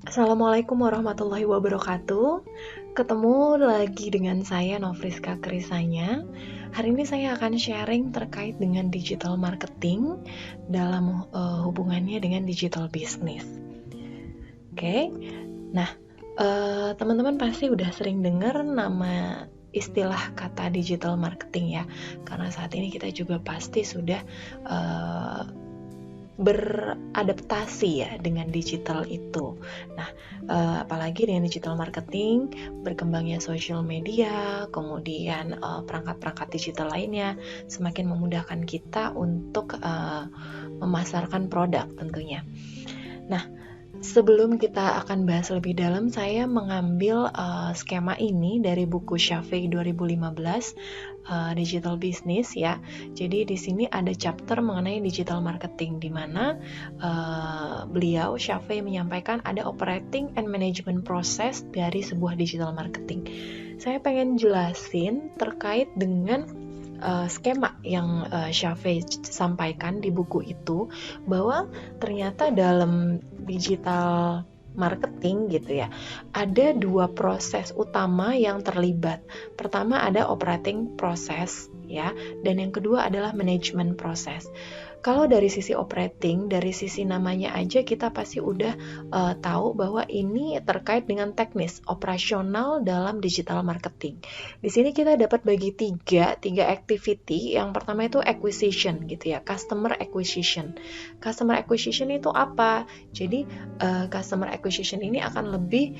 Assalamualaikum warahmatullahi wabarakatuh. Ketemu lagi dengan saya Novriska Krisanya. Hari ini saya akan sharing terkait dengan digital marketing dalam hubungannya dengan digital business. Oke. Nah, teman-teman pasti udah sering dengar nama istilah kata digital marketing ya. Karena saat ini kita juga pasti sudah beradaptasi ya dengan digital itu. Nah, apalagi dengan digital marketing, berkembangnya social media, kemudian perangkat-perangkat digital lainnya semakin memudahkan kita untuk memasarkan produk tentunya. Nah, sebelum kita akan bahas lebih dalam, saya mengambil skema ini dari buku Shafei 2015, Digital Business ya. Jadi di sini ada chapter mengenai digital marketing, di mana beliau Shafei menyampaikan ada operating and management process dari sebuah digital marketing. Saya pengen jelasin terkait dengan skema yang Shafei sampaikan di buku itu, bahwa ternyata dalam digital marketing gitu ya, ada dua proses utama yang terlibat. Pertama ada operating process ya, dan yang kedua adalah management process. Kalau dari sisi operating, dari sisi namanya aja kita pasti udah tahu bahwa ini terkait dengan teknis operasional dalam digital marketing. Di sini kita dapat bagi tiga activity. Yang pertama itu acquisition gitu ya, customer acquisition. Customer acquisition itu apa? Jadi customer acquisition ini akan lebih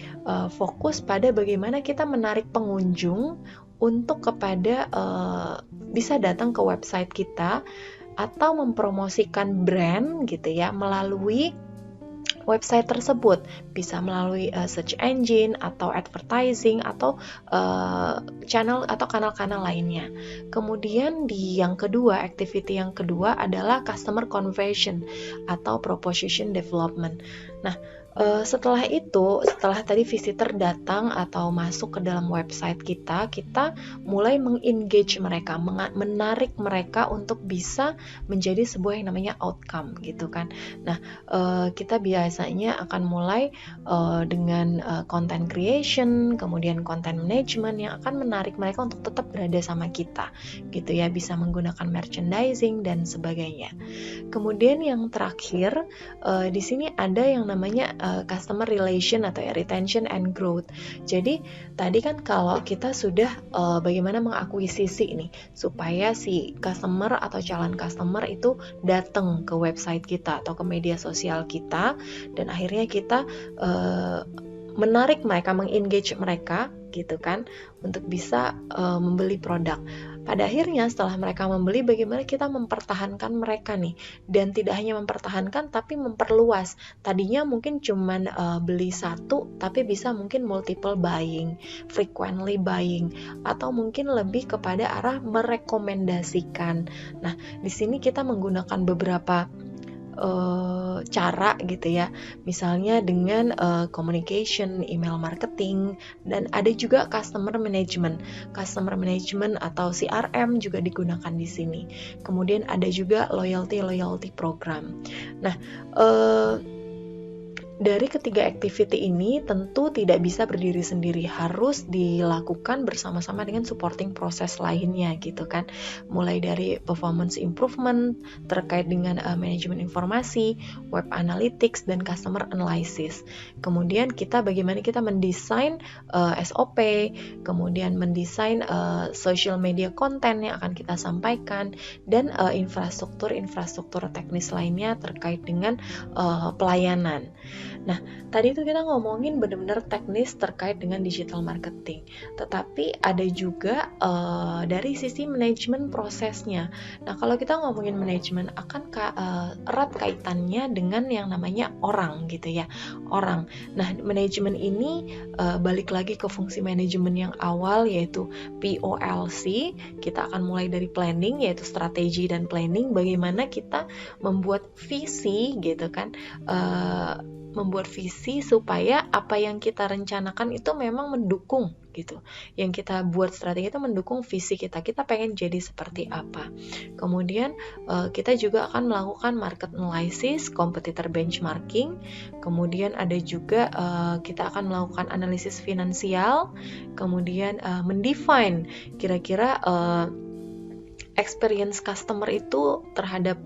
fokus pada bagaimana kita menarik pengunjung untuk kepada bisa datang ke website kita atau mempromosikan brand gitu ya melalui website tersebut, bisa melalui search engine atau advertising atau channel atau kanal-kanal lainnya. Kemudian di yang kedua, activity yang kedua adalah customer conversion atau proposition development. Nah, setelah itu, setelah tadi visitor datang atau masuk ke dalam website kita mulai mengengage mereka, menarik mereka untuk bisa menjadi sebuah yang namanya outcome gitu kan. Nah, kita biasanya akan mulai dengan content creation, kemudian content management yang akan menarik mereka untuk tetap berada sama kita gitu ya, bisa menggunakan merchandising dan sebagainya. Kemudian yang terakhir di sini ada yang namanya customer relation atau ya, retention and growth. Jadi tadi kan kalau kita sudah bagaimana mengakuisisi nih supaya si customer atau calon customer itu datang ke website kita atau ke media sosial kita, dan akhirnya kita menarik mereka, mengengage mereka gitu kan untuk bisa membeli produk. Pada akhirnya setelah mereka membeli, bagaimana kita mempertahankan mereka nih, dan tidak hanya mempertahankan tapi memperluas. Tadinya mungkin cuman beli satu, tapi bisa mungkin multiple buying, frequently buying, atau mungkin lebih kepada arah merekomendasikan. Nah, di sini kita menggunakan beberapa cara gitu ya, misalnya dengan communication, email marketing, dan ada juga customer management atau CRM juga digunakan di sini. Kemudian ada juga loyalty program. Nah, dari ketiga activity ini tentu tidak bisa berdiri sendiri, harus dilakukan bersama-sama dengan supporting proses lainnya gitu kan. Mulai dari performance improvement terkait dengan manajemen informasi, web analytics, dan customer analysis. Kemudian bagaimana kita mendesain SOP, kemudian mendesain social media content yang akan kita sampaikan, dan infrastruktur teknis lainnya terkait dengan pelayanan. Nah, tadi itu kita ngomongin benar-benar teknis terkait dengan digital marketing, tetapi ada juga dari sisi manajemen prosesnya. Nah, kalau kita ngomongin manajemen akan erat kaitannya dengan yang namanya orang gitu ya, orang. Nah, manajemen ini balik lagi ke fungsi manajemen yang awal, yaitu POLC. Kita akan mulai dari planning, yaitu strategi dan planning, bagaimana kita membuat visi gitu kan, membuat visi supaya apa yang kita rencanakan itu memang mendukung gitu. Yang kita buat strategi itu mendukung visi kita. Kita pengen jadi seperti apa. Kemudian kita juga akan melakukan market analysis, competitor benchmarking. Kemudian ada juga kita akan melakukan analisis finansial. Kemudian mendefine kira-kira experience customer itu terhadap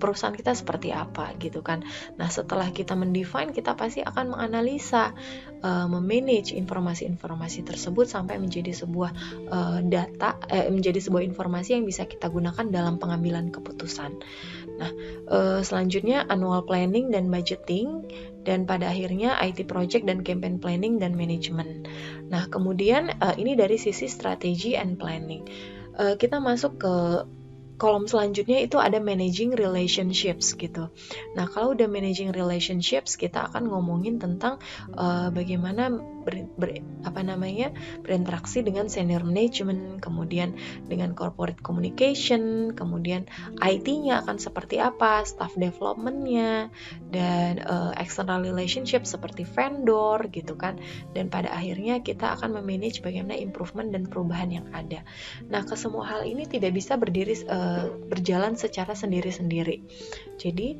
perusahaan kita seperti apa gitu kan. Nah, setelah kita mendefine, kita pasti akan menganalisa, memanage informasi-informasi tersebut sampai menjadi sebuah menjadi sebuah informasi yang bisa kita gunakan dalam pengambilan keputusan. Nah, selanjutnya annual planning dan budgeting, dan pada akhirnya IT project dan campaign planning dan management. Nah, kemudian ini dari sisi strategi and planning. Kita masuk ke kolom selanjutnya, itu ada managing relationships gitu. Nah, kalau udah managing relationships, kita akan ngomongin tentang bagaimana berinteraksi dengan senior management, kemudian dengan corporate communication, kemudian IT-nya akan seperti apa, staff development-nya, dan external relationship seperti vendor gitu kan. Dan pada akhirnya kita akan memanage bagaimana improvement dan perubahan yang ada. Nah, kesemua hal ini tidak bisa berjalan secara sendiri-sendiri. Jadi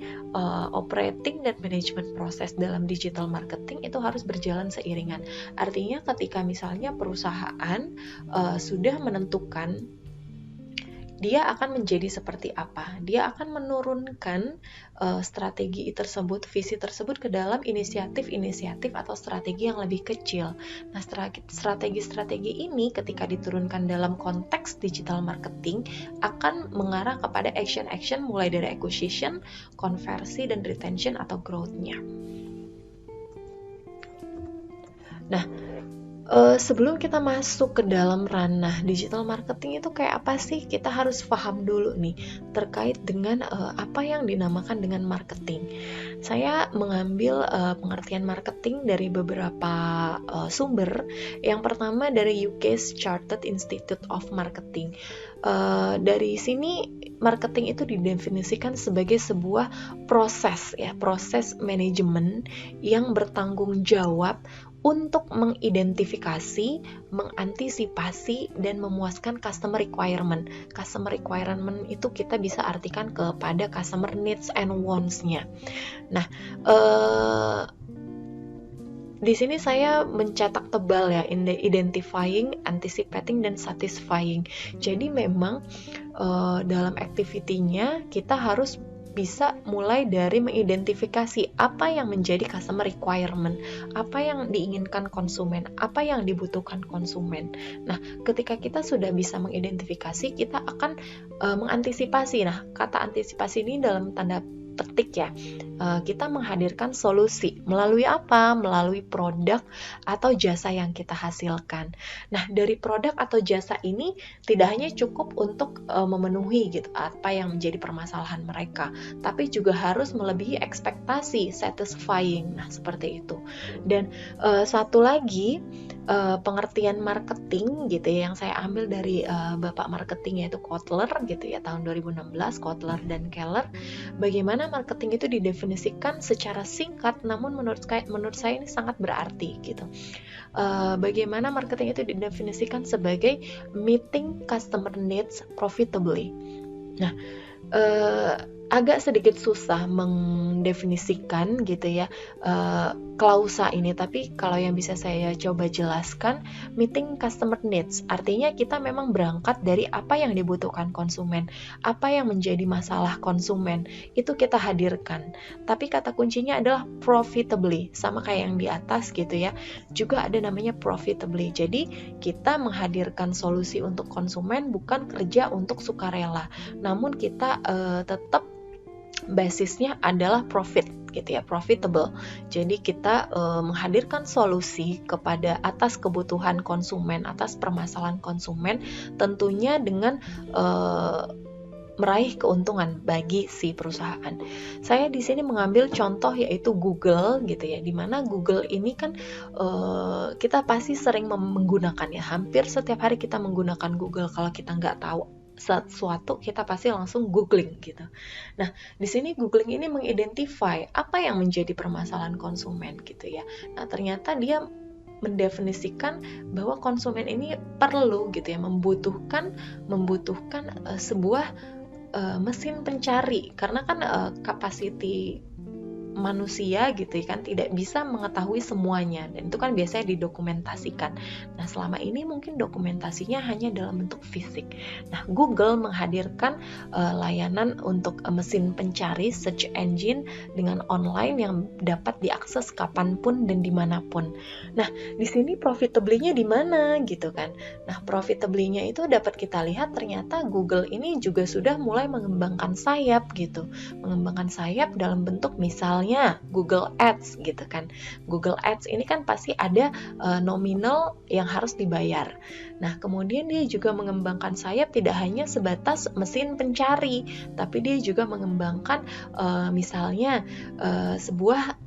operating dan management proses dalam digital marketing itu harus berjalan seiringan. Artinya ketika misalnya perusahaan sudah menentukan dia akan menjadi seperti apa, dia akan menurunkan strategi tersebut, visi tersebut ke dalam inisiatif-inisiatif atau strategi yang lebih kecil. Nah, strategi-strategi ini ketika diturunkan dalam konteks digital marketing akan mengarah kepada action-action mulai dari acquisition, konversi, dan retention atau growth-nya. Nah, sebelum kita masuk ke dalam ranah digital marketing itu kayak apa sih? Kita harus paham dulu nih terkait dengan apa yang dinamakan dengan marketing. Saya mengambil pengertian marketing dari beberapa sumber. Yang pertama dari UK's Chartered Institute of Marketing. Dari sini marketing itu didefinisikan sebagai sebuah proses manajemen yang bertanggung jawab untuk mengidentifikasi, mengantisipasi, dan memuaskan customer requirement. Customer requirement itu kita bisa artikan kepada customer needs and wants-nya. Nah, di sini saya mencetak tebal ya, identifying, anticipating, dan satisfying. Jadi memang dalam activity-nya kita harus bisa mulai dari mengidentifikasi apa yang menjadi customer requirement, apa yang diinginkan konsumen, apa yang dibutuhkan konsumen. Nah, ketika kita sudah bisa mengidentifikasi, kita akan mengantisipasi. Nah, kata antisipasi ini dalam tanda petik ya, kita menghadirkan solusi melalui apa? Melalui produk atau jasa yang kita hasilkan. Nah, dari produk atau jasa ini tidak hanya cukup untuk memenuhi gitu apa yang menjadi permasalahan mereka, tapi juga harus melebihi ekspektasi, satisfying. Nah, seperti itu. Dan satu lagi pengertian marketing gitu ya, yang saya ambil dari Bapak Marketing yaitu Kotler gitu ya, tahun 2016, Kotler dan Keller. Bagaimana marketing itu didefinisikan secara singkat, namun menurut saya ini sangat berarti gitu. Bagaimana marketing itu didefinisikan sebagai meeting customer needs profitably. Nah, agak sedikit susah mendefinisikan gitu ya klausa ini, tapi kalau yang bisa saya coba jelaskan, meeting customer needs artinya kita memang berangkat dari apa yang dibutuhkan konsumen, apa yang menjadi masalah konsumen, itu kita hadirkan. Tapi kata kuncinya adalah profitably, sama kayak yang di atas gitu ya, juga ada namanya profitably. Jadi kita menghadirkan solusi untuk konsumen, bukan kerja untuk sukarela, namun kita tetap basisnya adalah profit gitu ya, profitable. Jadi kita menghadirkan solusi kepada atas kebutuhan konsumen, atas permasalahan konsumen, tentunya dengan meraih keuntungan bagi si perusahaan. Saya di sini mengambil contoh yaitu Google gitu ya, dimana Google ini kan kita pasti sering menggunakannya, hampir setiap hari kita menggunakan Google. Kalau kita nggak tahu sesuatu kita pasti langsung googling gitu. Nah, di sini googling ini mengidentify apa yang menjadi permasalahan konsumen gitu ya. Nah, ternyata dia mendefinisikan bahwa konsumen ini perlu gitu ya, membutuhkan sebuah mesin pencari, karena kan capacity manusia gitu kan tidak bisa mengetahui semuanya, dan itu kan biasanya didokumentasikan. Nah, selama ini mungkin dokumentasinya hanya dalam bentuk fisik. Nah, Google menghadirkan layanan untuk mesin pencari search engine dengan online yang dapat diakses kapanpun dan dimanapun. Nah, di sini profitably-nya di mana gitu kan. Nah, profitably-nya itu dapat kita lihat ternyata Google ini juga sudah mulai mengembangkan sayap gitu. Mengembangkan sayap dalam bentuk misalnya Google Ads gitu kan. Google Ads ini kan pasti ada nominal yang harus dibayar. Nah, kemudian dia juga mengembangkan sayap tidak hanya sebatas mesin pencari, tapi dia juga mengembangkan misalnya sebuah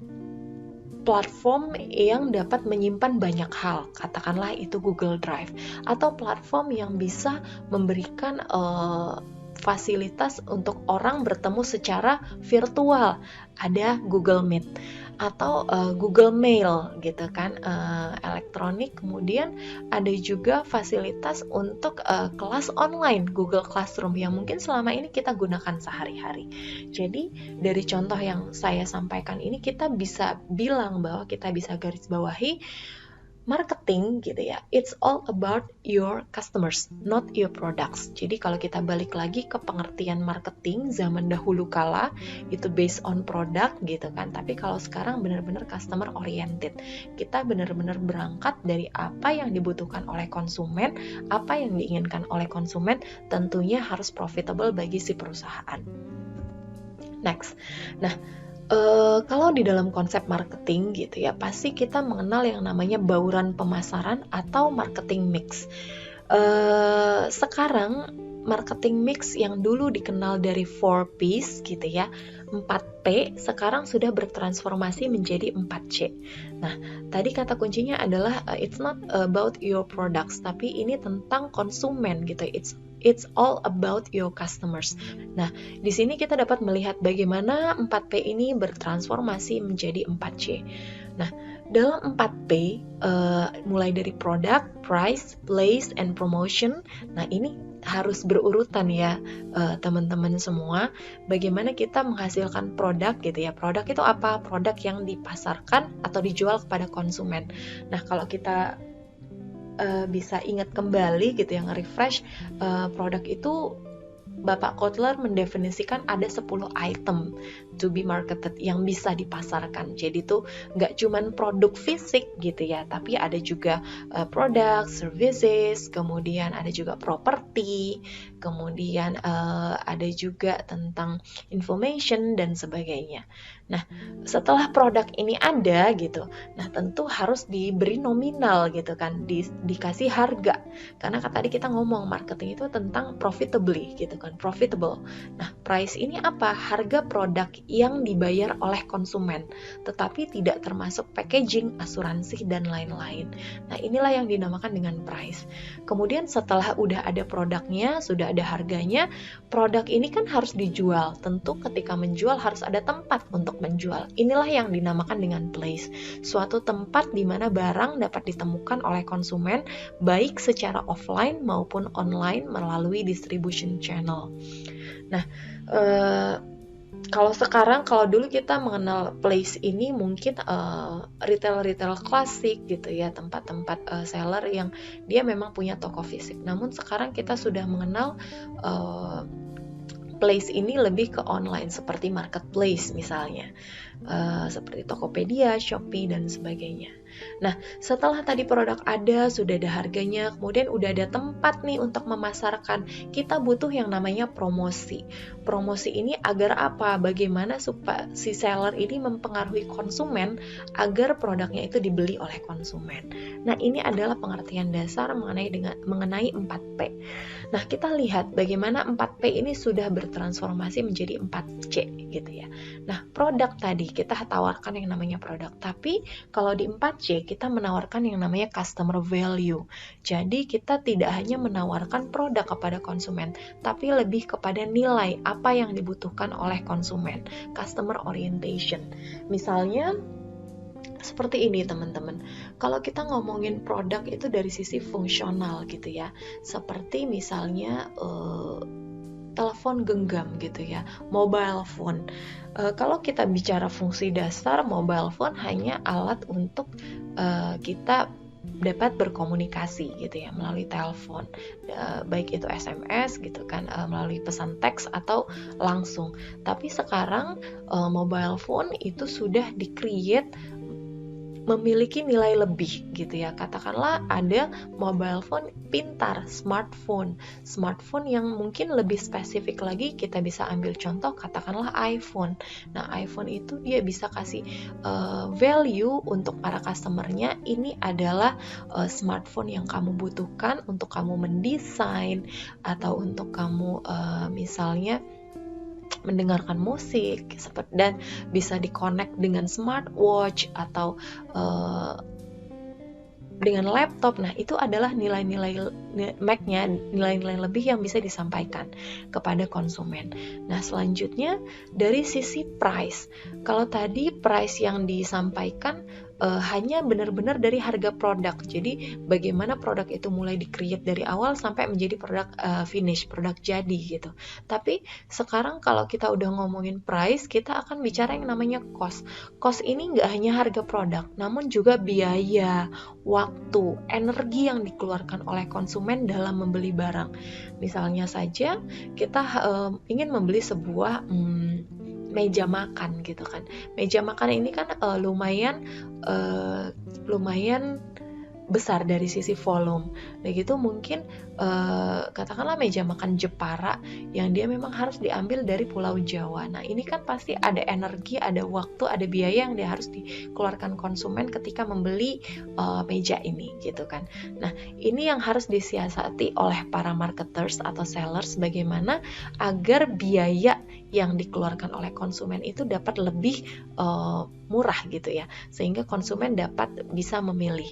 platform yang dapat menyimpan banyak hal, katakanlah itu Google Drive, atau platform yang bisa memberikan fasilitas untuk orang bertemu secara virtual, ada Google Meet atau Google Mail gitu kan, elektronik. Kemudian ada juga fasilitas untuk kelas online, Google Classroom, yang mungkin selama ini kita gunakan sehari-hari. Jadi dari contoh yang saya sampaikan ini kita bisa bilang bahwa kita bisa garis bawahi marketing gitu ya, it's all about your customers, not your products. Jadi kalau kita balik lagi ke pengertian marketing zaman dahulu kala, itu based on product gitu kan. Tapi kalau sekarang benar-benar customer oriented. Kita benar-benar berangkat dari apa yang dibutuhkan oleh konsumen, apa yang diinginkan oleh konsumen, tentunya harus profitable bagi si perusahaan. Next. Nah, kalau di dalam konsep marketing gitu ya, pasti kita mengenal yang namanya bauran pemasaran atau marketing mix. Sekarang marketing mix yang dulu dikenal dari 4Ps gitu ya, 4P, sekarang sudah bertransformasi menjadi 4C. Nah, tadi kata kuncinya adalah it's not about your products, tapi ini tentang konsumen gitu. It's all about your customers. Nah, di sini kita dapat melihat bagaimana 4P ini bertransformasi menjadi 4C. Nah, dalam 4P, mulai dari product, price, place, and promotion. Nah, ini harus berurutan ya, teman-teman semua. Bagaimana kita menghasilkan produk gitu ya. Produk itu apa? Produk yang dipasarkan atau dijual kepada konsumen. Nah, kalau kita bisa ingat kembali gitu yang refresh, produk itu Bapak Kotler mendefinisikan ada 10 item to be marketed yang bisa dipasarkan. Jadi itu nggak cuman produk fisik gitu ya, tapi ada juga produk, services, kemudian ada juga property, kemudian ada juga tentang information dan sebagainya. Nah, setelah produk ini ada gitu, nah tentu harus diberi nominal gitu kan, dikasih harga. Karena tadi kita ngomong marketing itu tentang profitably gitu kan, profitable. Nah, price ini apa? Harga produk yang dibayar oleh konsumen, tetapi tidak termasuk packaging, asuransi, dan lain-lain. Nah, inilah yang dinamakan dengan price. Kemudian setelah udah ada produknya, sudah ada harganya, produk ini kan harus dijual. Tentu ketika menjual harus ada tempat untuk menjual. Inilah yang dinamakan dengan place, suatu tempat di mana barang dapat ditemukan oleh konsumen baik secara offline maupun online melalui distribution channel. Nah, kalau dulu kita mengenal place ini mungkin retail klasik gitu ya, tempat-tempat seller yang dia memang punya toko fisik. Namun sekarang kita sudah mengenal place ini lebih ke online, seperti marketplace misalnya, seperti Tokopedia, Shopee, dan sebagainya. Nah, setelah tadi produk ada, sudah ada harganya, kemudian udah ada tempat nih untuk memasarkan, kita butuh yang namanya promosi. Promosi ini agar apa? Bagaimana supaya si seller ini mempengaruhi konsumen agar produknya itu dibeli oleh konsumen. Nah, ini adalah pengertian dasar mengenai 4P. Nah, kita lihat bagaimana 4P ini sudah bertransformasi menjadi 4C gitu ya. Nah, produk tadi kita tawarkan yang namanya produk, tapi kalau di 4C 4C, kita menawarkan yang namanya customer value. Jadi kita tidak hanya menawarkan produk kepada konsumen, tapi lebih kepada nilai apa yang dibutuhkan oleh konsumen, customer orientation. Misalnya seperti ini teman-teman, kalau kita ngomongin produk itu dari sisi fungsional gitu ya, seperti misalnya telepon genggam gitu ya, mobile phone. Kalau kita bicara fungsi dasar, mobile phone hanya alat untuk kita dapat berkomunikasi gitu ya melalui telepon, baik itu SMS gitu kan, melalui pesan teks atau langsung. Tapi sekarang mobile phone itu sudah di-create memiliki nilai lebih gitu ya. Katakanlah ada mobile phone pintar, smartphone yang mungkin lebih spesifik lagi, kita bisa ambil contoh katakanlah iPhone. Nah, iPhone itu dia bisa kasih value untuk para customernya, ini adalah smartphone yang kamu butuhkan untuk kamu mendesain atau untuk kamu misalnya mendengarkan musik, dan bisa di-connect dengan smartwatch atau dengan laptop. Nah, itu adalah nilai-nilai Mac-nya, nilai-nilai lebih yang bisa disampaikan kepada konsumen. Nah, selanjutnya dari sisi price. Kalau tadi price yang disampaikan hanya benar-benar dari harga produk. Jadi bagaimana produk itu mulai di-create dari awal sampai menjadi produk finish, produk jadi gitu. Tapi sekarang kalau kita udah ngomongin price, kita akan bicara yang namanya cost. Cost ini nggak hanya harga produk, namun juga biaya, waktu, energi yang dikeluarkan oleh konsumen dalam membeli barang. Misalnya saja kita ingin membeli sebuah meja makan gitu kan. Meja makan ini kan lumayan besar dari sisi volume. Begitu mungkin katakanlah meja makan Jepara yang dia memang harus diambil dari Pulau Jawa. Nah, ini kan pasti ada energi, ada waktu, ada biaya yang dia harus dikeluarkan konsumen ketika membeli meja ini gitu kan. Nah, ini yang harus disiasati oleh para marketers atau sellers, bagaimana agar biaya yang dikeluarkan oleh konsumen itu dapat lebih murah gitu ya, sehingga konsumen dapat bisa memilih.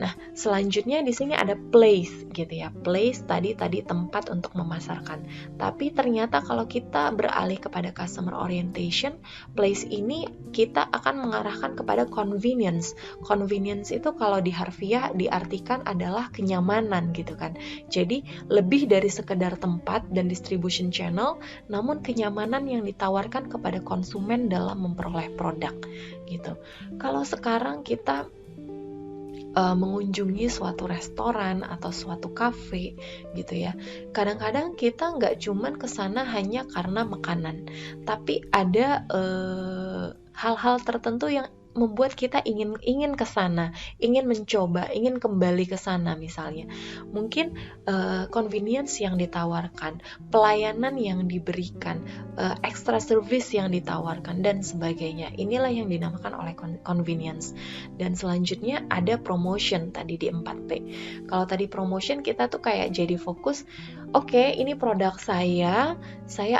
Nah, selanjutnya di sini ada place gitu ya. Place tadi tempat untuk memasarkan. Tapi ternyata kalau kita beralih kepada customer orientation, place ini kita akan mengarahkan kepada convenience. Convenience itu kalau di harfiah diartikan adalah kenyamanan gitu kan. Jadi lebih dari sekedar tempat dan distribution channel, namun kenyamanan yang ditawarkan kepada konsumen dalam memperoleh produk gitu. Kalau sekarang kita mengunjungi suatu restoran atau suatu kafe gitu ya, kadang-kadang kita nggak cuman kesana hanya karena makanan, tapi ada hal-hal tertentu yang membuat kita ingin kesana, ingin mencoba, ingin kembali ke sana misalnya. Mungkin convenience yang ditawarkan, pelayanan yang diberikan, extra service yang ditawarkan, dan sebagainya. Inilah yang dinamakan oleh convenience. Dan selanjutnya ada promotion tadi di 4P. Kalau tadi promotion kita tuh kayak jadi fokus, oke, ini produk saya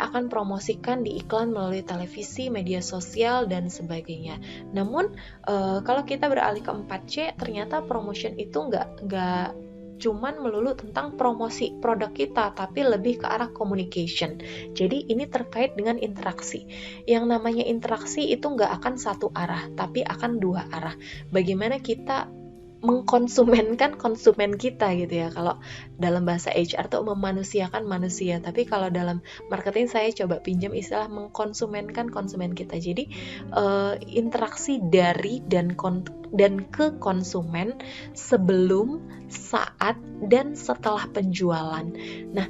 akan promosikan di iklan melalui televisi, media sosial, dan sebagainya. Namun kalau kita beralih ke 4C, ternyata promotion itu nggak cuman melulu tentang promosi produk kita, tapi lebih ke arah communication. Jadi ini terkait dengan interaksi. Yang namanya interaksi itu nggak akan satu arah, tapi akan dua arah. Bagaimana kita mengkonsumenkan konsumen kita gitu ya. Kalau dalam bahasa HR tuh memanusiakan manusia, tapi kalau dalam marketing saya coba pinjam istilah mengkonsumenkan konsumen kita. Jadi interaksi dari dan ke konsumen sebelum, saat, dan setelah penjualan. Nah,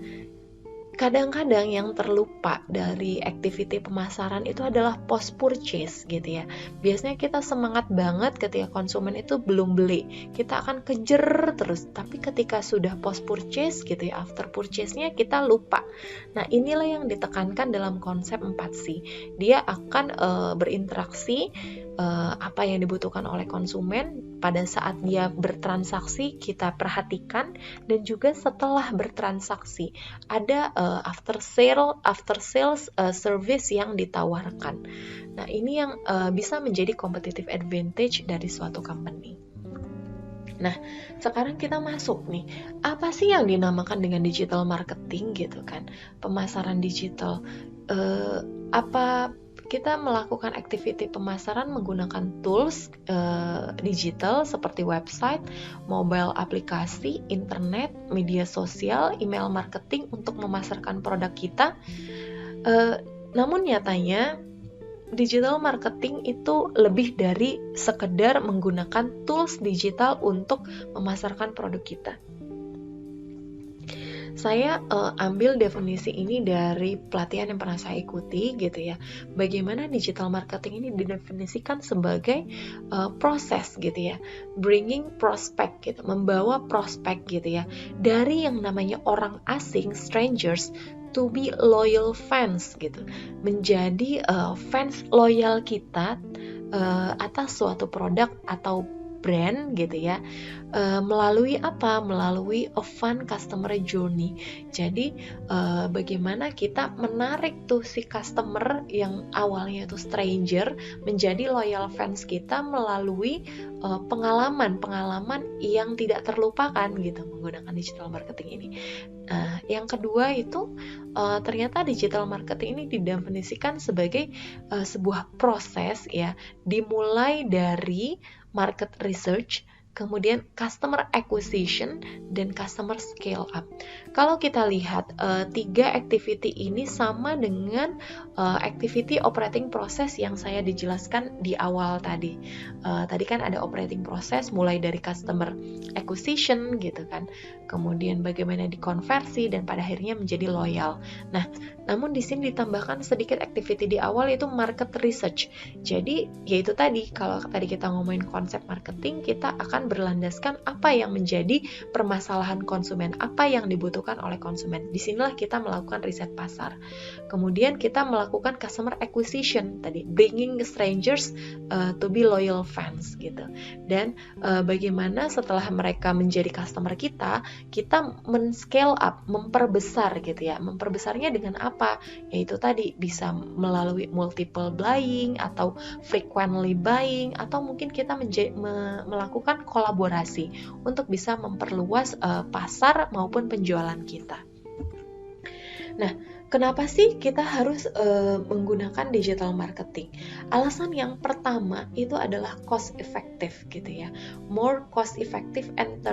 kadang-kadang yang terlupa dari activity pemasaran itu adalah post purchase gitu ya. Biasanya kita semangat banget ketika konsumen itu belum beli, kita akan kejar terus. Tapi ketika sudah post purchase gitu ya, after purchase-nya kita lupa. Nah, inilah yang ditekankan dalam konsep 4C. Dia akan berinteraksi apa yang dibutuhkan oleh konsumen pada saat dia bertransaksi kita perhatikan, dan juga setelah bertransaksi ada after sales service yang ditawarkan. Nah, ini yang bisa menjadi competitive advantage dari suatu company. Nah, sekarang kita masuk nih, apa sih yang dinamakan dengan digital marketing gitu kan? Pemasaran digital. Apa kita melakukan activity pemasaran menggunakan tools digital seperti website, mobile aplikasi, internet, media sosial, email marketing untuk memasarkan produk kita. Namun nyatanya digital marketing itu lebih dari sekedar menggunakan tools digital untuk memasarkan produk kita. Saya ambil definisi ini dari pelatihan yang pernah saya ikuti gitu ya. Bagaimana digital marketing ini didefinisikan sebagai proses gitu ya, bringing prospect gitu, membawa prospek gitu ya, dari yang namanya orang asing, strangers, to be loyal fans gitu, menjadi fans loyal kita atas suatu produk atau brand gitu ya, melalui apa? Melalui a fun customer journey. Jadi bagaimana kita menarik tuh si customer yang awalnya itu stranger menjadi loyal fans kita melalui pengalaman yang tidak terlupakan gitu menggunakan digital marketing ini. Yang kedua itu ternyata digital marketing ini didefinisikan sebagai sebuah proses ya, dimulai dari market research, kemudian customer acquisition, dan customer scale up. Kalau kita lihat tiga activity ini sama dengan activity operating process yang saya dijelaskan di awal tadi. Tadi kan ada operating process mulai dari customer acquisition gitu kan, kemudian bagaimana dikonversi dan pada akhirnya menjadi loyal. Nah, namun di sini ditambahkan sedikit activity di awal yaitu market research. Jadi yaitu tadi kalau tadi kita ngomongin konsep marketing, kita akan berlandaskan apa yang menjadi permasalahan konsumen, apa yang dibutuhkan oleh konsumen. Disinilah kita melakukan riset pasar. Kemudian kita melakukan customer acquisition tadi, bringing strangers to be loyal fans gitu. Dan bagaimana setelah mereka menjadi customer kita men-scale up, memperbesar gitu ya. Memperbesarnya dengan apa? Yaitu tadi bisa melalui multiple buying atau frequently buying, atau mungkin kita melakukan kolaborasi untuk bisa memperluas pasar maupun penjualan kita. Nah, kenapa sih kita harus menggunakan digital marketing? Alasan yang pertama itu adalah cost effective gitu ya. More cost effective and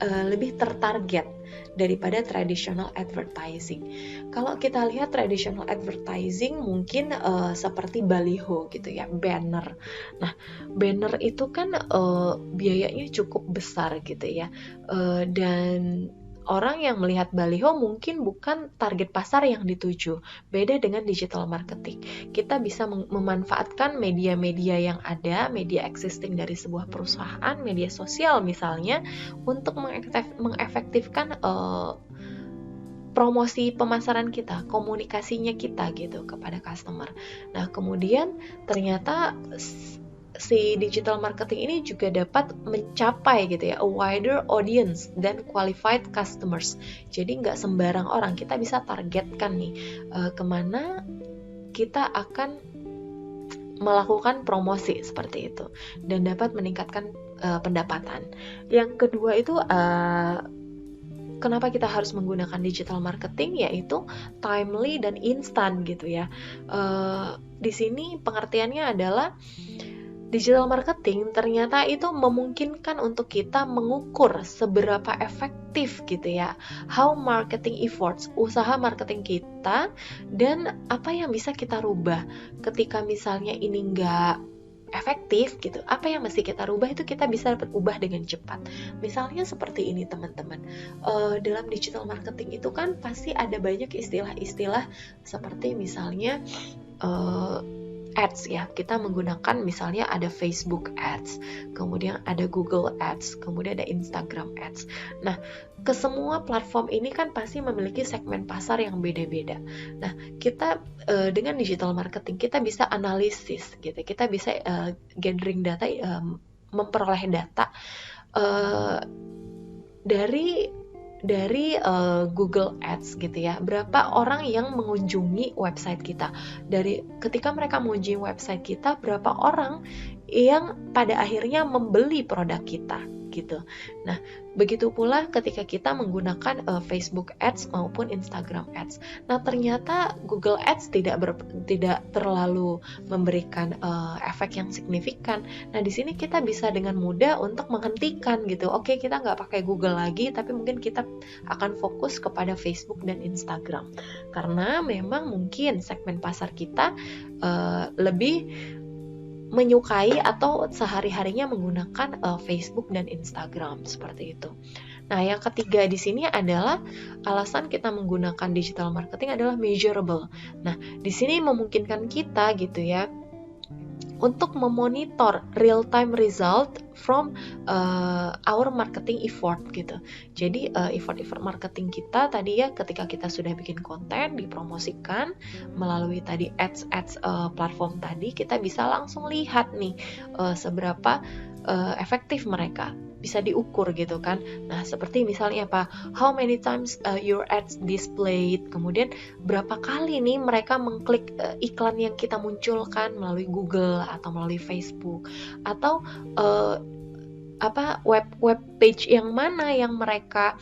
lebih tertarget daripada traditional advertising. Kalau kita lihat traditional advertising mungkin seperti baliho gitu ya, banner. Nah, banner itu kan biayanya cukup besar gitu ya, dan orang yang melihat baliho mungkin bukan target pasar yang dituju. Beda dengan digital marketing. Kita bisa memanfaatkan media-media yang ada, media existing dari sebuah perusahaan, media sosial misalnya, untuk mengefektifkan promosi pemasaran kita, komunikasinya kita gitu kepada customer. Nah, kemudian ternyata si digital marketing ini juga dapat mencapai gitu ya, a wider audience dan qualified customers. Jadi nggak sembarang orang, kita bisa targetkan nih kemana kita akan melakukan promosi seperti itu dan dapat meningkatkan pendapatan. Yang kedua itu kenapa kita harus menggunakan digital marketing, yaitu timely dan instan gitu ya. Di sini pengertiannya adalah digital marketing ternyata itu memungkinkan untuk kita mengukur seberapa efektif gitu ya, how marketing efforts, usaha marketing kita, dan apa yang bisa kita rubah. Ketika misalnya ini nggak efektif gitu, apa yang mesti kita rubah itu kita bisa dapat ubah dengan cepat. Misalnya seperti ini teman-teman, dalam digital marketing itu kan pasti ada banyak istilah-istilah seperti misalnya ads ya, kita menggunakan misalnya ada Facebook ads, kemudian ada Google ads, kemudian ada Instagram ads. Nah, ke semua platform ini kan pasti memiliki segmen pasar yang beda-beda. Nah, kita dengan digital marketing kita bisa analisis gitu, kita bisa gathering data, memperoleh data dari Google Ads gitu ya. Berapa orang yang mengunjungi website kita. Dari ketika mereka mengunjungi website kita, berapa orang yang pada akhirnya membeli produk kita gitu. Nah, begitu pula ketika kita menggunakan Facebook Ads maupun Instagram Ads. Nah, ternyata Google Ads tidak terlalu memberikan efek yang signifikan. Nah, di sini kita bisa dengan mudah untuk menghentikan gitu. Oke, kita nggak pakai Google lagi, tapi mungkin kita akan fokus kepada Facebook dan Instagram. Karena memang mungkin segmen pasar kita lebih menyukai atau sehari-harinya menggunakan Facebook dan Instagram seperti itu. Nah, yang ketiga di sini adalah alasan kita menggunakan digital marketing adalah measurable. Nah, di sini memungkinkan kita gitu ya untuk memonitor real time result from our marketing effort gitu. Jadi effort marketing kita tadi ya, ketika kita sudah bikin konten dipromosikan melalui tadi ads platform tadi, kita bisa langsung lihat nih seberapa efektif mereka, bisa diukur gitu kan. Nah, seperti misalnya apa? How many times your ads displayed? Kemudian berapa kali nih mereka mengklik iklan yang kita munculkan melalui Google atau melalui Facebook, atau web page yang mana yang mereka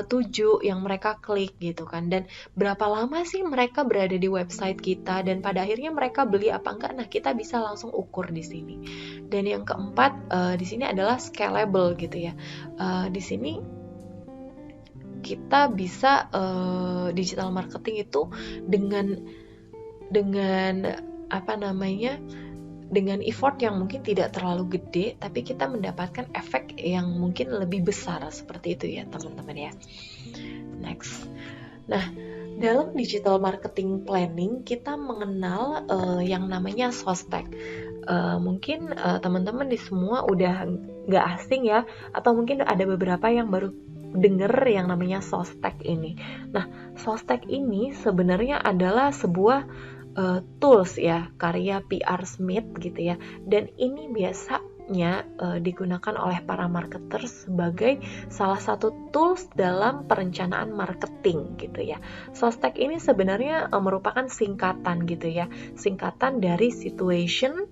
tuju, yang mereka klik gitu kan, dan berapa lama sih mereka berada di website kita, dan pada akhirnya mereka beli apa enggak. Nah, kita bisa langsung ukur di sini. Dan yang keempat di sini adalah scalable gitu ya. Di sini kita bisa digital marketing itu dengan dengan effort yang mungkin tidak terlalu gede, tapi kita mendapatkan efek yang mungkin lebih besar, seperti itu ya teman-teman ya. Next. Nah, dalam digital marketing planning kita mengenal yang namanya SOSTEC. Mungkin teman-teman di semua udah nggak asing ya, atau mungkin ada beberapa yang baru denger yang namanya SOSTEC ini. Nah, SOSTEC ini sebenarnya adalah sebuah tools ya, karya PR Smith gitu ya, dan ini biasanya digunakan oleh para marketers sebagai salah satu tools dalam perencanaan marketing gitu ya. SOSTEC ini sebenarnya merupakan singkatan gitu ya, singkatan dari situation,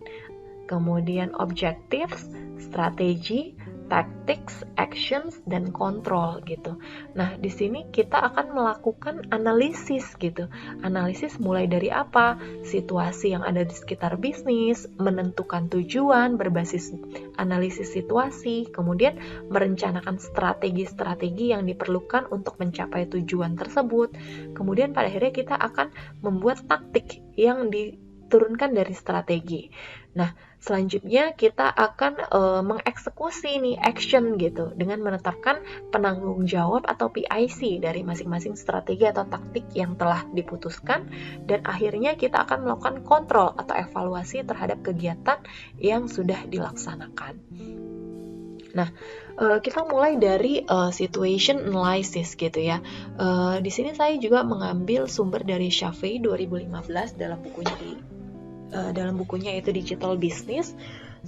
kemudian objectives, strategi, tactics, actions, dan control gitu. Nah, di sini kita akan melakukan analisis gitu. Analisis mulai dari apa? Situasi yang ada di sekitar bisnis, menentukan tujuan berbasis analisis situasi, kemudian merencanakan strategi-strategi yang diperlukan untuk mencapai tujuan tersebut. Kemudian pada akhirnya kita akan membuat taktik yang diturunkan dari strategi. Nah, selanjutnya kita akan mengeksekusi nih action gitu dengan menetapkan penanggung jawab atau PIC dari masing-masing strategi atau taktik yang telah diputuskan, dan akhirnya kita akan melakukan kontrol atau evaluasi terhadap kegiatan yang sudah dilaksanakan. Nah, kita mulai dari situation analysis gitu ya. Di sini saya juga mengambil sumber dari Shafei 2015 dalam bukunya yaitu Digital Business.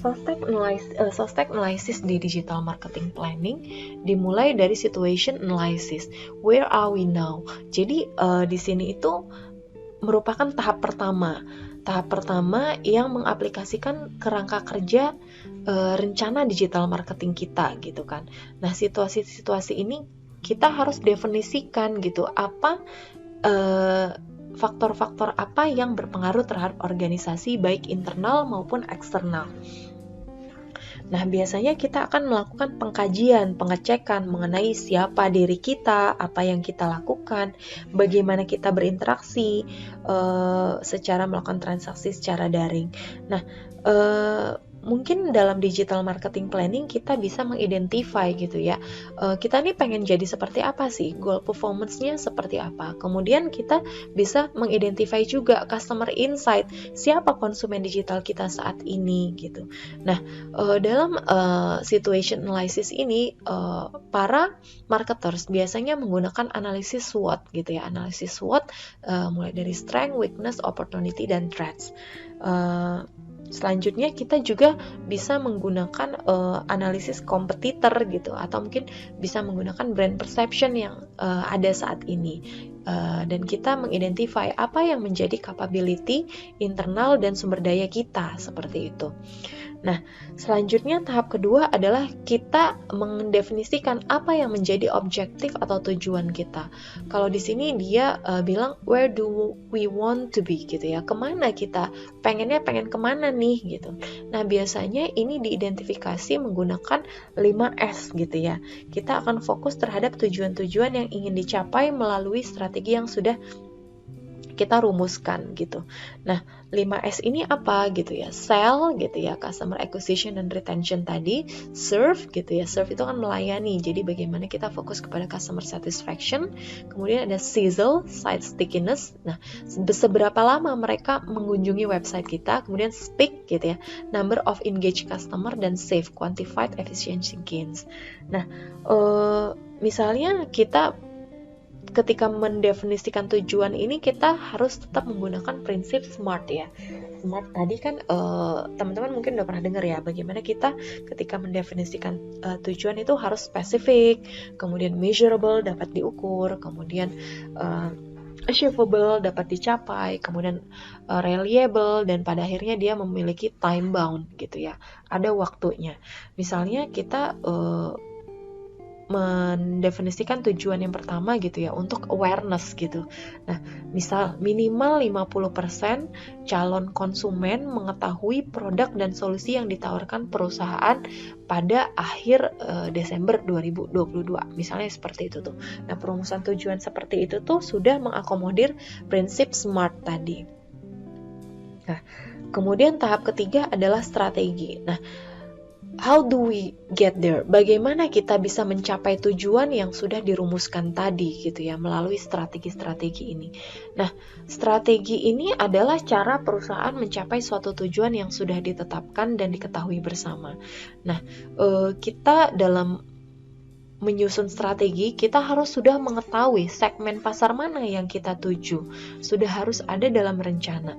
SOSTEC analysis di digital marketing planning dimulai dari situation analysis. Where are we now? Jadi di sini itu merupakan tahap pertama yang mengaplikasikan kerangka kerja rencana digital marketing kita gitu kan. Nah, situasi-situasi ini kita harus definisikan gitu, apa faktor-faktor apa yang berpengaruh terhadap organisasi baik internal maupun eksternal. Nah, biasanya kita akan melakukan pengkajian, pengecekan mengenai siapa diri kita, apa yang kita lakukan, bagaimana kita berinteraksi secara melakukan transaksi secara daring. Nah, mungkin dalam digital marketing planning kita bisa mengidentify gitu ya, kita nih pengen jadi seperti apa sih, goal performance-nya seperti apa. Kemudian kita bisa mengidentify juga customer insight, siapa konsumen digital kita saat ini gitu. Nah, dalam situation analysis ini para marketers biasanya menggunakan analisis SWOT gitu ya. Analisis SWOT mulai dari strength, weakness, opportunity, dan threats. Selanjutnya kita juga bisa menggunakan analisis kompetitor gitu, atau mungkin bisa menggunakan brand perception yang ada saat ini, dan kita mengidentify apa yang menjadi capability internal dan sumber daya kita, seperti itu. Nah, selanjutnya tahap kedua adalah kita mendefinisikan apa yang menjadi objektif atau tujuan kita. Kalau di sini dia bilang where do we want to be gitu ya, kemana kita pengen kemana nih gitu. Nah, biasanya ini diidentifikasi menggunakan 5S gitu ya. Kita akan fokus terhadap tujuan-tujuan yang ingin dicapai melalui strategi yang sudah kita rumuskan gitu. Nah, 5S ini apa gitu ya? Sell gitu ya, customer acquisition dan retention tadi. Serve gitu ya, serve itu kan melayani. Jadi bagaimana kita fokus kepada customer satisfaction. Kemudian ada sizzle, site stickiness. Nah, seberapa lama mereka mengunjungi website kita. Kemudian speak gitu ya, number of engaged customer, dan save, quantified efficiency gains. Nah, misalnya kita ketika mendefinisikan tujuan ini, kita harus tetap menggunakan prinsip SMART ya. SMART tadi kan teman-teman mungkin udah pernah dengar ya, bagaimana kita ketika mendefinisikan tujuan itu harus spesifik, kemudian measurable, dapat diukur, kemudian achievable, dapat dicapai, kemudian reliable, dan pada akhirnya dia memiliki time bound gitu ya, ada waktunya. Misalnya kita mendefinisikan tujuan yang pertama gitu ya, untuk awareness gitu. Nah, misal minimal 50% calon konsumen mengetahui produk dan solusi yang ditawarkan perusahaan pada akhir Desember 2022. Misalnya seperti itu tuh. Nah, perumusan tujuan seperti itu tuh sudah mengakomodir prinsip SMART tadi. Nah, kemudian tahap ketiga adalah strategi. Nah, how do we get there? Bagaimana kita bisa mencapai tujuan yang sudah dirumuskan tadi gitu ya, melalui strategi-strategi ini. Nah, strategi ini adalah cara perusahaan mencapai suatu tujuan yang sudah ditetapkan dan diketahui bersama. Nah, kita dalam menyusun strategi, kita harus sudah mengetahui segmen pasar mana yang kita tuju. Sudah harus ada dalam rencana.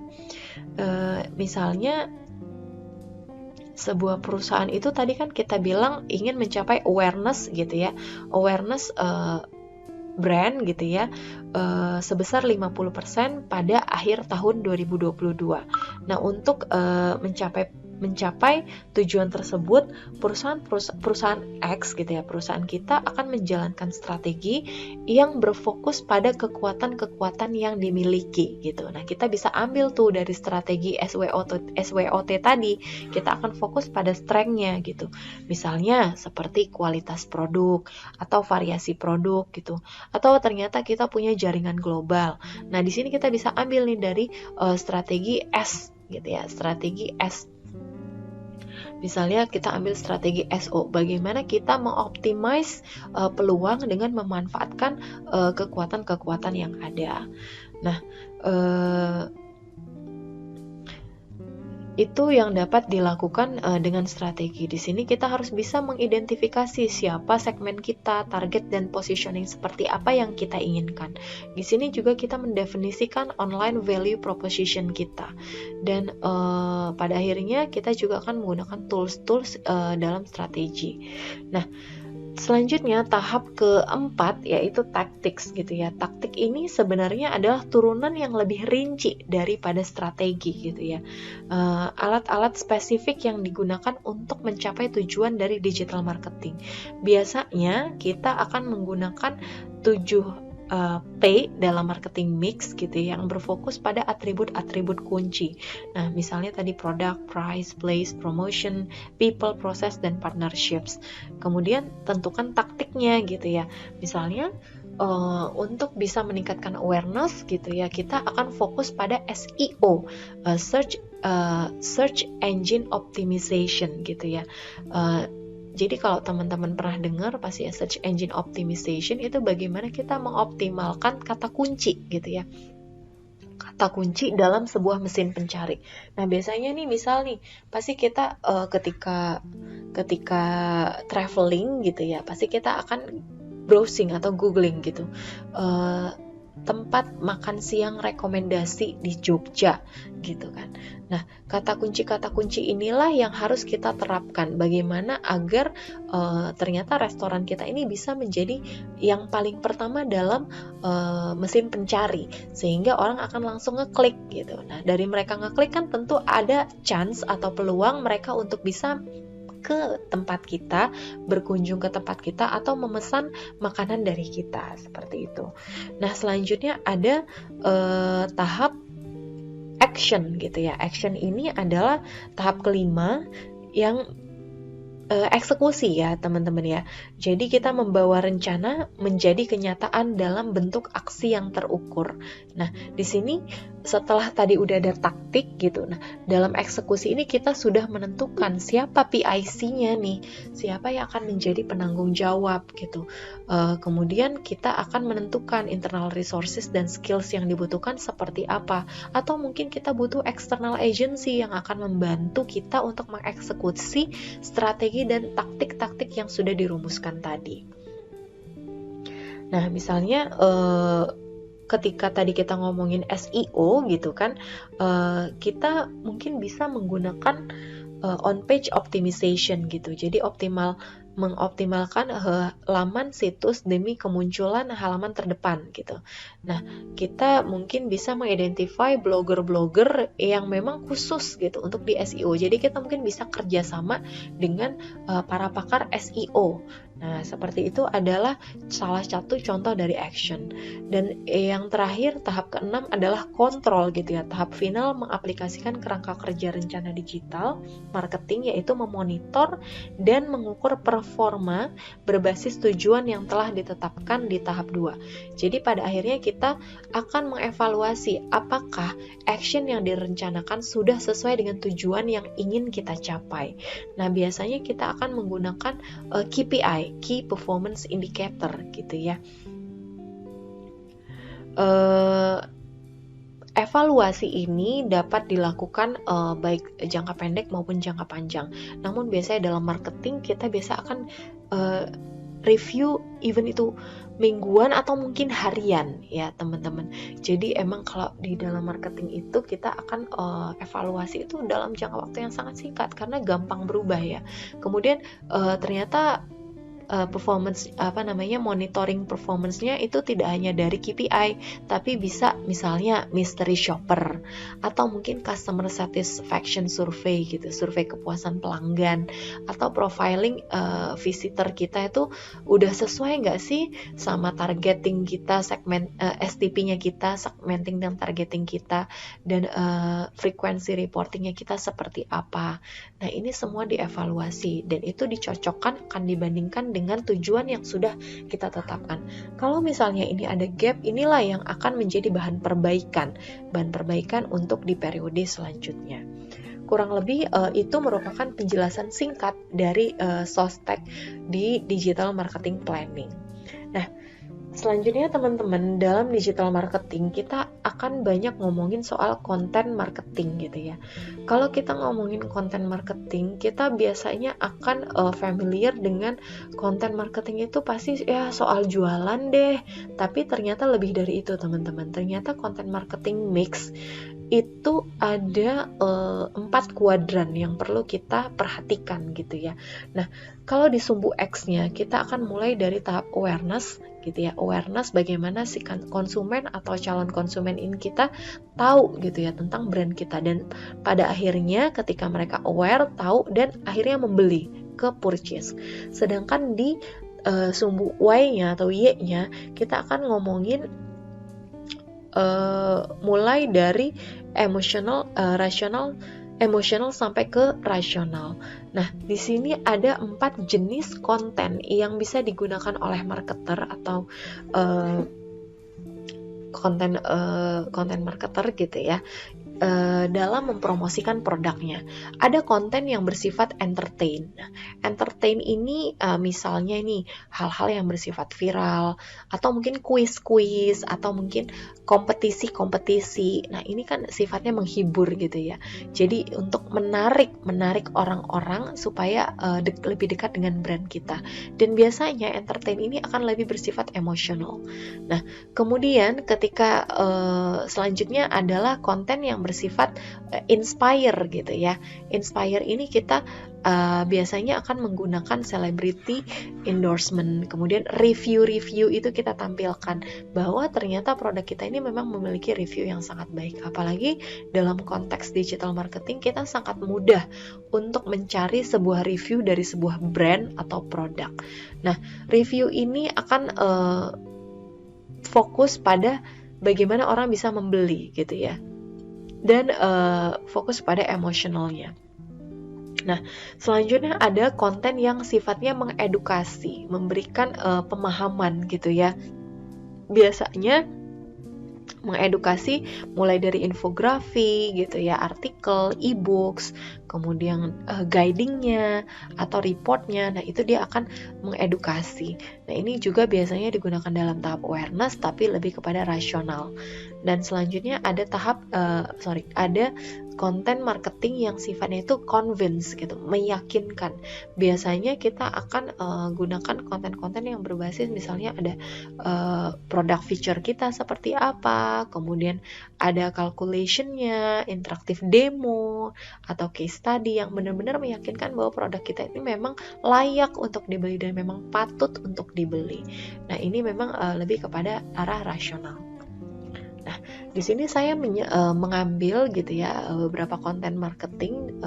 Misalnya sebuah perusahaan itu tadi kan kita bilang ingin mencapai awareness gitu ya, awareness brand gitu ya, sebesar 50% pada akhir tahun 2022. Nah, untuk mencapai tujuan tersebut, perusahaan X gitu ya, perusahaan kita akan menjalankan strategi yang berfokus pada kekuatan-kekuatan yang dimiliki gitu. Nah, kita bisa ambil tuh dari strategi SWOT tadi, kita akan fokus pada strength-nya gitu. Misalnya seperti kualitas produk atau variasi produk gitu. Atau ternyata kita punya jaringan global. Nah, di sini kita bisa ambil nih dari strategi S gitu ya, strategi S. Misalnya kita ambil strategi SO, bagaimana kita mengoptimize peluang dengan memanfaatkan kekuatan-kekuatan yang ada. Nah, itu yang dapat dilakukan dengan strategi. Di sini kita harus bisa mengidentifikasi siapa segmen kita, target dan positioning seperti apa yang kita inginkan. Di sini juga kita mendefinisikan online value proposition kita. Dan pada akhirnya kita juga akan menggunakan tools-tools dalam strategi. Nah, selanjutnya tahap keempat yaitu tactics gitu ya. Taktik ini sebenarnya adalah turunan yang lebih rinci daripada strategi gitu ya. Alat-alat spesifik yang digunakan untuk mencapai tujuan dari digital marketing. Biasanya kita akan menggunakan 7 P dalam marketing mix gitu ya, yang berfokus pada atribut-atribut kunci. Nah, misalnya tadi product, price, place, promotion, people, process, dan partnerships. Kemudian tentukan taktiknya gitu ya. Misalnya untuk bisa meningkatkan awareness gitu ya, kita akan fokus pada SEO, search engine optimization gitu ya. Jadi kalau teman-teman pernah dengar pasti ya, search engine optimization itu bagaimana kita mengoptimalkan kata kunci gitu ya, kata kunci dalam sebuah mesin pencari. Nah, biasanya nih misal nih pasti kita ketika traveling gitu ya, pasti kita akan browsing atau googling gitu, tempat makan siang rekomendasi di Jogja gitu kan. Nah, kata kunci inilah yang harus kita terapkan, bagaimana agar ternyata restoran kita ini bisa menjadi yang paling pertama dalam mesin pencari, sehingga orang akan langsung ngeklik gitu. Nah, dari mereka ngeklik kan tentu ada chance atau peluang mereka untuk bisa ke tempat kita, berkunjung ke tempat kita, atau memesan makanan dari kita, seperti itu. Nah, selanjutnya ada tahap action gitu ya. Action ini adalah tahap kelima yang eksekusi ya teman-teman ya. Jadi kita membawa rencana menjadi kenyataan dalam bentuk aksi yang terukur. Nah, di sini setelah tadi udah ada taktik gitu. Nah, dalam eksekusi ini kita sudah menentukan siapa PIC-nya nih, siapa yang akan menjadi penanggung jawab gitu. Kemudian kita akan menentukan internal resources dan skills yang dibutuhkan seperti apa. Atau mungkin kita butuh external agency yang akan membantu kita untuk mengeksekusi strategi dan taktik-taktik yang sudah dirumuskan tadi. Nah, misalnya ketika tadi kita ngomongin SEO gitu kan, kita mungkin bisa menggunakan on-page optimization gitu. Jadi mengoptimalkan laman situs demi kemunculan halaman terdepan gitu. Nah, kita mungkin bisa mengidentify blogger-blogger yang memang khusus gitu untuk di SEO. Jadi kita mungkin bisa kerjasama dengan para pakar SEO. Nah, seperti itu adalah salah satu contoh dari action. Dan yang terakhir, tahap ke-6 adalah kontrol gitu ya. Tahap final mengaplikasikan kerangka kerja rencana digital marketing, yaitu memonitor dan mengukur performa berbasis tujuan yang telah ditetapkan di tahap 2. Jadi pada akhirnya kita akan mengevaluasi apakah action yang direncanakan sudah sesuai dengan tujuan yang ingin kita capai. Nah, biasanya kita akan menggunakan KPI, Key Performance Indicator gitu ya. Evaluasi ini dapat dilakukan baik jangka pendek maupun jangka panjang. Namun biasanya dalam marketing kita biasa akan review even itu mingguan atau mungkin harian ya teman-teman. Jadi emang kalau di dalam marketing itu kita akan evaluasi itu dalam jangka waktu yang sangat singkat karena gampang berubah ya. Kemudian ternyata monitoring performance-nya itu tidak hanya dari KPI, tapi bisa misalnya mystery shopper atau mungkin customer satisfaction survey gitu, survei kepuasan pelanggan, atau profiling visitor kita itu udah sesuai nggak sih sama targeting kita, segmen STP-nya kita, segmenting dan targeting kita, dan frekuensi reportingnya kita seperti apa. Nah, ini semua dievaluasi dan itu dicocokkan, akan dibandingkan dengan tujuan yang sudah kita tetapkan. Kalau misalnya ini ada gap, inilah yang akan menjadi bahan perbaikan untuk di periode selanjutnya. Kurang lebih itu merupakan penjelasan singkat dari SOSTEC di Digital Marketing Planning. Nah, selanjutnya teman-teman, dalam digital marketing kita akan banyak ngomongin soal konten marketing gitu ya. Kalau kita ngomongin konten marketing, kita biasanya akan familiar dengan konten marketing itu pasti ya soal jualan deh. Tapi ternyata lebih dari itu teman-teman. Ternyata konten marketing mix itu ada 4 kuadran yang perlu kita perhatikan gitu ya. Nah, kalau di sumbu X-nya kita akan mulai dari tahap awareness gitu ya. Awareness bagaimana si konsumen atau calon konsumen ini kita tahu gitu ya tentang brand kita, dan pada akhirnya ketika mereka aware, tahu, dan akhirnya membeli ke purchase. Sedangkan di sumbu Y-nya atau Y-nya kita akan ngomongin mulai dari emosional sampai ke rasional. Nah, di sini ada 4 jenis konten yang bisa digunakan oleh marketer atau konten marketer gitu ya. dalam mempromosikan produknya. Ada konten yang bersifat entertain. Nah, entertain ini misalnya nih hal-hal yang bersifat viral, atau mungkin kuis-kuis, atau mungkin kompetisi-kompetisi. Nah, ini kan sifatnya menghibur gitu ya. Jadi untuk menarik orang-orang supaya lebih dekat dengan brand kita. Dan biasanya entertain ini akan lebih bersifat emosional. Nah, kemudian ketika selanjutnya adalah konten yang bersifat inspire gitu ya. Inspire ini kita biasanya akan menggunakan celebrity endorsement, kemudian review itu kita tampilkan bahwa ternyata produk kita ini memang memiliki review yang sangat baik. Apalagi dalam konteks digital marketing, kita sangat mudah untuk mencari sebuah review dari sebuah brand atau produk. Nah, review ini akan fokus pada bagaimana orang bisa membeli gitu ya, dan fokus pada emosionalnya. Nah, selanjutnya ada konten yang sifatnya mengedukasi, memberikan pemahaman gitu ya. Biasanya mengedukasi mulai dari infografi gitu ya, artikel, e-books, kemudian guidingnya atau reportnya. Nah, itu dia akan mengedukasi. Nah, ini juga biasanya digunakan dalam tahap awareness tapi lebih kepada rasional. Dan selanjutnya ada ada konten marketing yang sifatnya itu convince gitu, meyakinkan. Biasanya kita akan gunakan konten-konten yang berbasis misalnya ada produk feature kita seperti apa, kemudian ada calculation-nya, interaktif demo, atau case study yang benar-benar meyakinkan bahwa produk kita ini memang layak untuk dibeli dan memang patut untuk dibeli. Nah, ini memang lebih kepada arah rasional. Nah, di sini saya mengambil gitu ya beberapa konten marketing,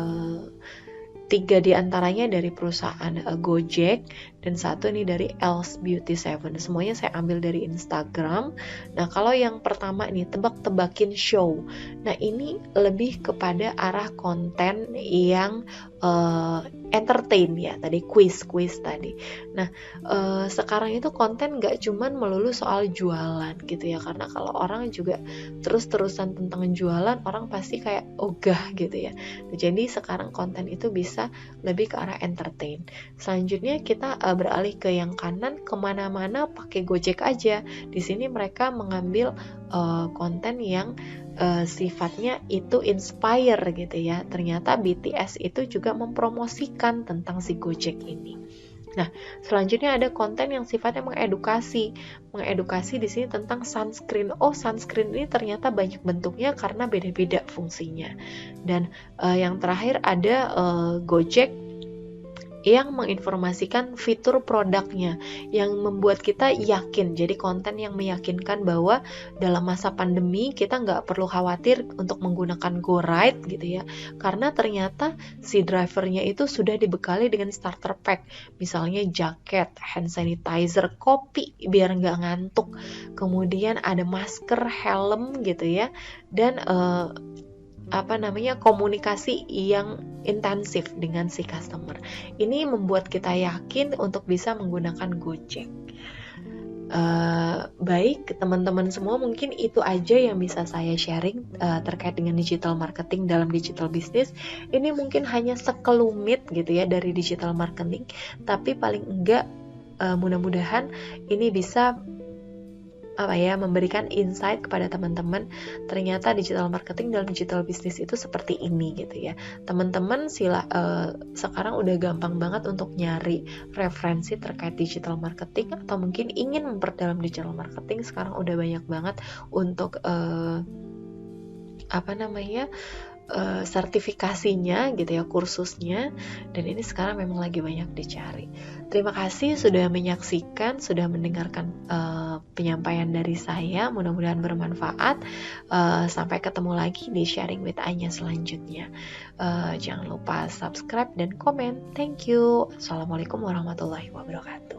3 diantaranya dari perusahaan Gojek dan 1 ini dari Else Beauty 7. Semuanya saya ambil dari Instagram. Nah, kalau yang pertama ini tebak-tebakin show. Nah, ini lebih kepada arah konten yang entertain ya, tadi quiz tadi. Nah, sekarang itu konten gak cuman melulu soal jualan gitu ya, karena kalau orang juga terus-terusan tentang jualan, orang pasti kayak ogah gitu ya. Jadi sekarang konten itu bisa lebih ke arah entertain. Selanjutnya kita beralih ke yang kanan, kemana-mana pakai Gojek aja. Di sini mereka mengambil konten yang sifatnya itu inspire gitu ya. Ternyata BTS itu juga mempromosikan tentang si Gojek ini. Nah, selanjutnya ada konten yang sifatnya mengedukasi. Mengedukasi di sini tentang sunscreen. Oh, sunscreen ini ternyata banyak bentuknya karena beda-beda fungsinya. Dan yang terakhir ada Gojek yang menginformasikan fitur produknya, yang membuat kita yakin. Jadi konten yang meyakinkan bahwa dalam masa pandemi kita nggak perlu khawatir untuk menggunakan GoRide gitu ya, karena ternyata si drivernya itu sudah dibekali dengan starter pack, misalnya jaket, hand sanitizer, kopi biar nggak ngantuk, kemudian ada masker, helm gitu ya, dan komunikasi yang intensif dengan si customer. Ini membuat kita yakin untuk bisa menggunakan Gojek. Baik, teman-teman semua, mungkin itu aja yang bisa saya sharing terkait dengan digital marketing dalam digital business. Ini mungkin hanya sekelumit gitu ya dari digital marketing, tapi paling enggak mudah-mudahan ini bisa memberikan insight kepada teman-teman. Ternyata digital marketing dalam digital business itu seperti ini gitu ya. Teman-teman sekarang udah gampang banget untuk nyari referensi terkait digital marketing, atau mungkin ingin memperdalam digital marketing. Sekarang udah banyak banget untuk sertifikasinya gitu ya, kursusnya, dan ini sekarang memang lagi banyak dicari. Terima kasih sudah menyaksikan, sudah mendengarkan penyampaian dari saya, mudah-mudahan bermanfaat. Sampai ketemu lagi di Sharing with Anya selanjutnya. Jangan lupa subscribe dan komen. Thank you. Assalamualaikum warahmatullahi wabarakatuh.